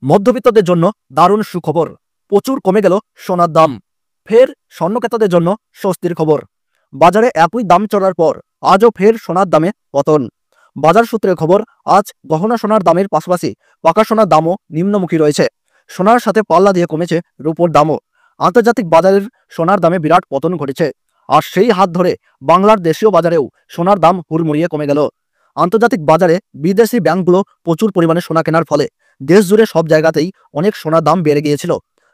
মধ্যবিত্তদের জন্য দারুণ সুখবর, প্রচুর কমে গেল সোনার দাম। ফের স্বর্ণক্রেতাদের জন্য স্বস্তির খবর। বাজারে একই দাম চলার পর আজও ফের সোনার দামে পতন। বাজার সূত্রের খবর, আজ গহনা সোনার দামের পাশাপাশি পাকা সোনার দামও নিম্নমুখী রয়েছে। সোনার সাথে পাল্লা দিয়ে কমেছে রূপোর দামও। আন্তর্জাতিক বাজারের সোনার দামে বিরাট পতন ঘটেছে। আর সেই হাত ধরে বাংলার দেশীয় বাজারেও সোনার দাম হুড়মুড়িয়ে কমে গেল। আন্তর্জাতিক বাজারে বিদেশি ব্যাংকগুলো প্রচুর পরিমাণে সোনা কেনার ফলে দেশ জুড়ে সব জায়গাতেই অনেক সোনার দাম বেড়ে গিয়েছিল।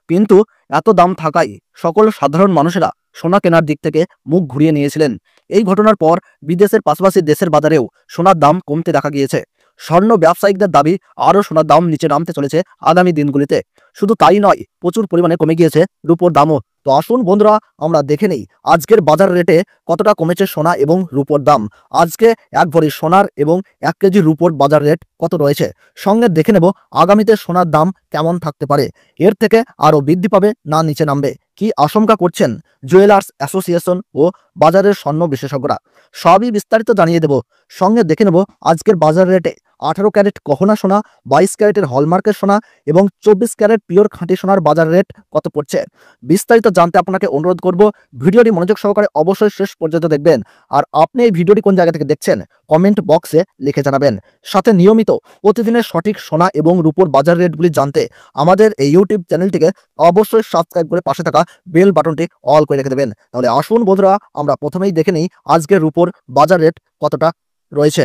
কিন্তু এত দাম থাকায় সকল সাধারণ মানুষেরা সোনা কেনার দিক থেকে মুখ ঘুরিয়ে নিয়েছিলেন। এই ঘটনার পর বিদেশের পাশাপাশি দেশের বাজারেও সোনার দাম কমতে দেখা গিয়েছে। স্বর্ণ ব্যবসায়িকদের দাবি, আরও সোনার দাম নিচে নামতে চলেছে আগামী দিনগুলিতে। শুধু তাই নয়, প্রচুর পরিমাণে কমে গিয়েছে রূপোর দামও। তো আসুন বন্ধুরা, আমরা দেখে নেই আজকের বাজার রেটে কতটা কমেছে সোনা এবং রূপোর দাম। আজকে এক ভরি সোনার এবং 1 কেজি রূপোর বাজার রেট কত রয়েছে, সঙ্গে দেখে নেব আগামীতে সোনার দাম কেমন থাকতে পারে। এর থেকে আরও বৃদ্ধি পাবে না নিচে নামবে, কি আশঙ্কা করছেন জুয়েলার্স অ্যাসোসিয়েশন ও বাজারের স্বর্ণ বিশেষজ্ঞরা, সবই বিস্তারিত জানিয়ে দেব। সঙ্গে দেখে নেব আজকের বাজার রেটে 18 ক্যারেট গহনা সোনা, 22 ক্যারেটের হলমার্কের সোনা এবং 24 ক্যারেট পিওর খাঁটি সোনার বাজার রেট কত পড়ছে। বিস্তারিত জানতে আপনাকে অনুরোধ করব ভিডিওটি মনোযোগ সহকারে অবশ্যই শেষ পর্যন্ত দেখবেন। আর আপনি এই ভিডিওটি কোন জায়গা থেকে দেখছেন কমেন্ট বক্সে লিখে জানাবেন। সাথে নিয়মিত প্রতিদিনের সঠিক সোনা এবং রূপোর বাজার রেটগুলি জানতে আমাদের এই ইউটিউব চ্যানেলটিকে অবশ্যই সাবস্ক্রাইব করে পাশে থাকা বেল বাটনটি অল করে রেখে দেবেন। তাহলে আসুন বন্ধুরা, আমরা প্রথমেই দেখে নিই আজকের রূপোর বাজার রেট কতটা রয়েছে।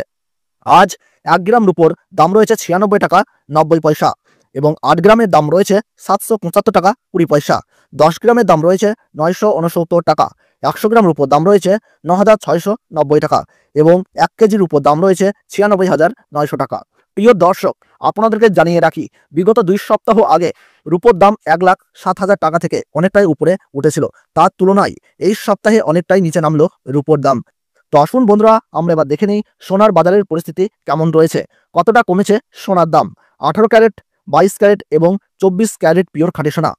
আজ 1 গ্রাম রূপোর দাম রয়েছে 96 টাকা 90 পয়সা এবং 8 গ্রামের দাম রয়েছে 775 টাকা 20 পয়সা। 10 গ্রামের দাম রয়েছে 969 টাকা। 100 গ্রাম রূপোর দাম রয়েছে 9690 টাকা এবং 1 কেজির রূপোর দাম রয়েছে 96,900 টাকা। প্রিয় দর্শক, আপনাদেরকে জানিয়ে রাখি, বিগত 2 সপ্তাহ আগে রূপোর দাম 1,07,000 টাকা থেকে অনেকটাই উপরে উঠেছিল। তার তুলনায় এই সপ্তাহে অনেকটাই নিচে নামলো রূপোর দাম। তো আসুন বন্ধুরা, আমরা এবার দেখে নিই সোনার বাজারের পরিস্থিতি কেমন রয়েছে, কতটা কমেছে সোনার দাম। 18 ক্যারেট, 22 ক্যারেট এবং 24 ক্যারেট পিওর খাঁটি সোনা।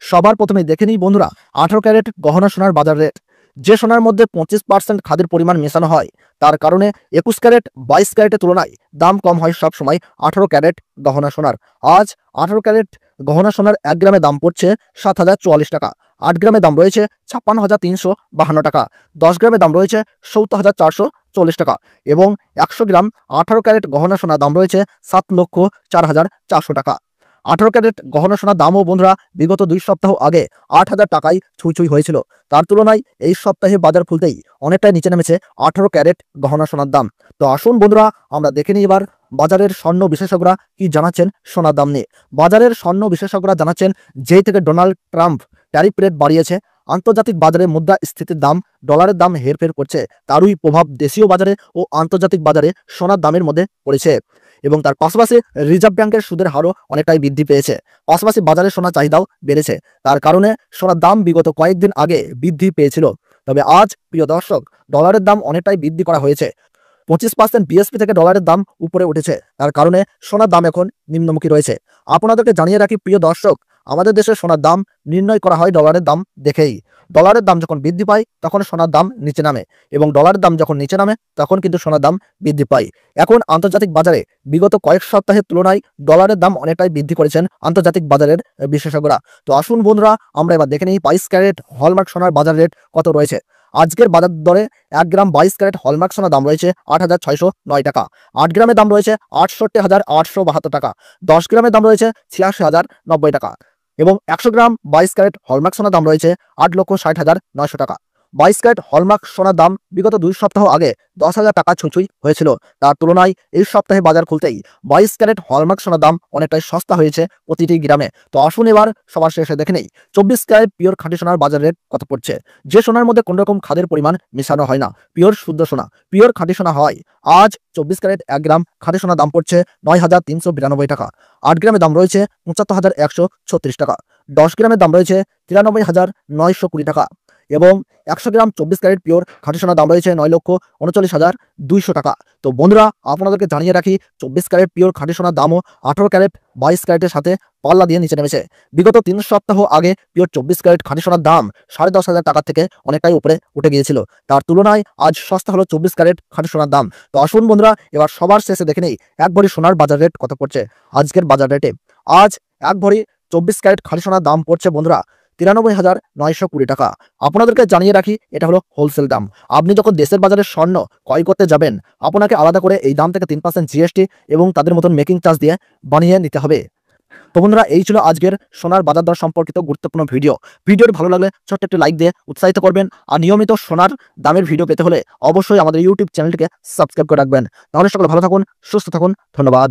সবার প্রথমে দেখে নিই বন্ধুরা 18 ক্যারেট গহনা সোনার বাজার রেট। যে সোনার মধ্যে 25% খাদের পরিমাণ মেশানো হয়, তার কারণে 21 ক্যারেট 22 ক্যারেটের তুলনায় দাম কম হয় সব সময় 18 ক্যারেট গহনা সোনার। আজ 18 ক্যারেট গহনা সোনার 1 গ্রামে দাম পড়ছে 7,044 টাকা। 8 গ্রামে দাম রয়েছে 56,352 টাকা। 10 গ্রামে দাম রয়েছে 70,440 টাকা এবং 100 গ্রাম 18 ক্যারেট গহনা সোনার দাম রয়েছে 7,04,400 টাকা। 18 ক্যারেট গহনা সোনার দামও বন্ধুরা বিগত 2 সপ্তাহ আগে 8,000 টাকায় ছুঁই হয়েছিল। তার তুলনায় এই সপ্তাহে বাজার খুলতেই অনেকটাই নিচে নেমেছে 18 ক্যারেট গহনা সোনার দাম। তো আসুন বন্ধুরা, আমরা দেখে নিই এবার বাজারের স্বর্ণ বিশেষজ্ঞরা কি জানাচ্ছেন সোনার দাম নিয়ে। বাজারের স্বর্ণ বিশেষজ্ঞরা জানাচ্ছেন, যেই থেকে ডোনাল্ড ট্রাম্প ট্যারিফ রেট বাড়িয়েছে, আন্তর্জাতিক বাজারে মুদ্রাস্ফীতির দাম, ডলারের দাম হেরফের করছে। তারই প্রভাব দেশীয় বাজারে ও আন্তর্জাতিক বাজারে সোনার দামের মধ্যে পড়েছে এবং তার পাশাপাশি রিজার্ভ ব্যাংকের সুদের হারও অনেকটাই বৃদ্ধি পেয়েছে। পাশাপাশি বাজারে সোনার চাহিদাও বেড়েছে। তার কারণে সোনার দাম বিগত কয়েকদিন আগে বৃদ্ধি পেয়েছিল। তবে আজ প্রিয় দর্শক, ডলারের দাম অনেকটাই বৃদ্ধি করা হয়েছে। 25% বিএসপি থেকে ডলারের দাম উপরে উঠেছে। তার কারণে সোনার দাম এখন নিম্নমুখী রয়েছে। আপনাদেরকে জানিয়ে রাখি প্রিয় দর্শক, আমাদের দেশে সোনার দাম নির্ণয় করা হয় ডলারের দাম দেখেই। ডলারের দাম যখন বৃদ্ধি পায় তখন সোনার দাম নিচে নামে এবং ডলারের দাম যখন নিচে নামে তখন কিন্তু সোনার দাম বৃদ্ধি পায়। এখন আন্তর্জাতিক বাজারে বিগত কয়েক সপ্তাহের তুলনায় ডলারের দাম অনেকটাই বৃদ্ধি করেছেন আন্তর্জাতিক বাজারের বিশেষজ্ঞরা। তো আসুন বন্ধুরা, আমরা এবার দেখে নিই 22 ক্যারেট হলমার্ক সোনার বাজার রেট কত রয়েছে। আজকের বাজার দরে 1 গ্রাম 22 ক্যারেট হলমার্ক সোনার দাম রয়েছে 8,609 টাকা। 8 গ্রামের দাম রয়েছে 68,872 টাকা। 10 গ্রামের দাম রয়েছে 86,090 টাকা এবং 100 গ্রাম 22 ক্যারেট হলমার্ক সোনার দাম রয়েছে 8,60,900 টাকা। 22 ক্যারেট হলমার্ক সোনার দাম বিগত 2 সপ্তাহ আগে 10,000 টাকা ছুঁই হয়েছিল। তার তুলনায় এই সপ্তাহে বাজার খুলতেই 22 ক্যারেট হলমার্ক সোনার দাম অনেকটাই সস্তা হয়েছে প্রতিটি গ্রামে। তো আসুন এবার সবার শেষে দেখে নেই 24 ক্যারেট পিওর খাঁটি সোনার বাজার রেট কত পড়ছে। যে সোনার মধ্যে কোনো রকম খাদের পরিমাণ মেশানো হয় না, পিওর শুদ্ধ সোনা, পিওর খাঁটি সোনা হয়। আজ 24 ক্যারেট 1 গ্রাম খাঁটি সোনার দাম পড়ছে 9,392 টাকা। 8 গ্রামের দাম রয়েছে 75,136 টাকা। 10 গ্রামের দাম রয়েছে 93,920 টাকা এবং 100 গ্রাম 24 ক্যারেট পিওর খাঁটি সোনার দাম রয়েছে 9,39,200 টাকা। তো বন্ধুরা, আপনাদেরকে জানিয়ে রাখি 24 ক্যারেট পিওর খাঁটি সোনার দামও 18 ক্যারেট 22 ক্যারেটের সাথে পাল্লা দিয়ে নিচে নেমেছে। বিগত 3 সপ্তাহ আগে পিওর 24 ক্যারেট খাঁটি সোনার দাম 10,500 টাকা থেকে অনেকটাই উপরে উঠে গিয়েছিল। তার তুলনায় আজ সস্তা হলো 24 ক্যারেট খাঁটি সোনার দাম। তো আসুন বন্ধুরা, এবার সবার শেষে দেখে নেই 1 ভরি সোনার বাজার রেট কত পড়ছে আজকের বাজার রেটে। আজ এক ভরি 24 ক্যারেট খাঁটি সোনার দাম পড়ছে বন্ধুরা 93,920 টাকা। আপনাদেরকে জানিয়ে রাখি, এটা হলো হোলসেল দাম। আপনি যখন দেশের বাজারে স্বর্ণ ক্রয় করতে যাবেন, আপনাকে আলাদা করে এই দাম থেকে 3% জিএসটি এবং তাদের মতন মেকিং চার্জ দিয়ে বানিয়ে নিতে হবে। তো বন্ধুরা, এই ছিল আজকের সোনার বাজার দর সম্পর্কিত গুরুত্বপূর্ণ ভিডিওটি ভালো লাগলে ছোট্ট একটি লাইক দিয়ে উৎসাহিত করবেন। আর নিয়মিত সোনার দামের ভিডিও পেতে হলে অবশ্যই আমাদের ইউটিউব চ্যানেলটিকে সাবস্ক্রাইব করে রাখবেন। তাহলে সকলে ভালো থাকুন, সুস্থ থাকুন, ধন্যবাদ।